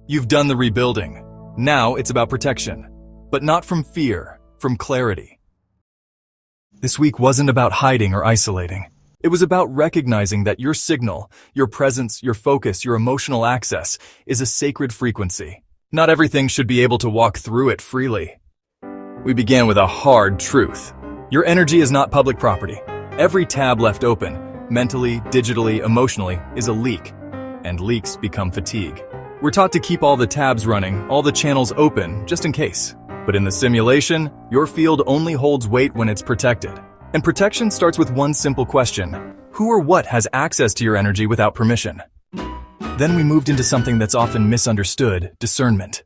You've done the rebuilding. Now it's about protection. But not from fear, from clarity. This week wasn't about hiding or isolating. It was about recognizing that your signal, your presence, your focus, your emotional access is a sacred frequency. Not everything should be able to walk through it freely. We began with a hard truth. Your energy is not public property. Every tab left open, mentally, digitally, emotionally, is a leak. And leaks become fatigue. We're taught to keep all the tabs running, all the channels open, just in case. But in the simulation, your field only holds weight when it's protected. And protection starts with one simple question. Who or what has access to your energy without permission? Then we moved into something that's often misunderstood, discernment.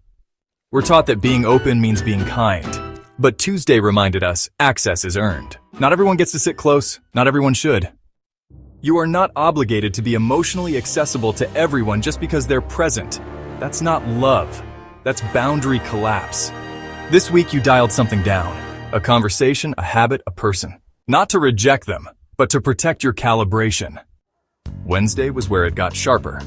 We're taught that being open means being kind. But Tuesday reminded us, access is earned. Not everyone gets to sit close, not everyone should. You are not obligated to be emotionally accessible to everyone just because they're present. That's not love. That's boundary collapse. This week you dialed something down. A conversation, a habit, a person. Not to reject them, but to protect your calibration. Wednesday was where it got sharper.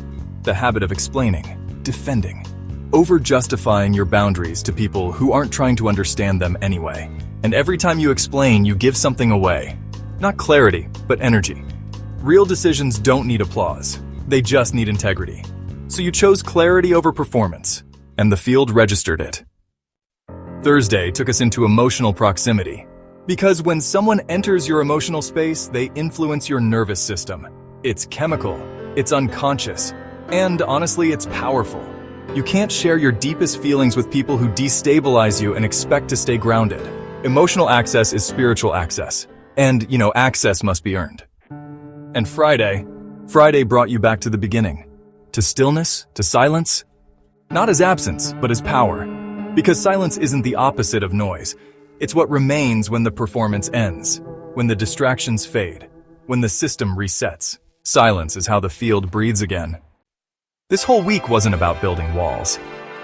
The habit of explaining, defending, over-justifying your boundaries to people who aren't trying to understand them anyway. And every time you explain, you give something away. Not clarity, but energy. Real decisions don't need applause. They just need integrity. So you chose clarity over performance, and the field registered it. Thursday took us into emotional proximity. Because when someone enters your emotional space, they influence your nervous system. It's chemical, it's unconscious, and honestly, it's powerful. You can't share your deepest feelings with people who destabilize you and expect to stay grounded. Emotional access is spiritual access. And, access must be earned. And Friday brought you back to the beginning. To stillness, to silence. Not as absence, but as power. Because silence isn't the opposite of noise. It's what remains when the performance ends, when the distractions fade, when the system resets. Silence is how the field breathes again. This whole week wasn't about building walls.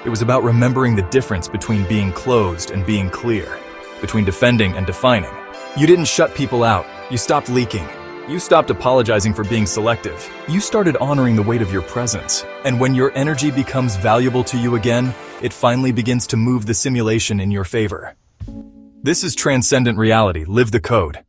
It was about remembering the difference between being closed and being clear, between defending and defining. You didn't shut people out. You stopped leaking. You stopped apologizing for being selective. You started honoring the weight of your presence. And when your energy becomes valuable to you again, it finally begins to move the simulation in your favor. This is Transcendent Reality. Live the code.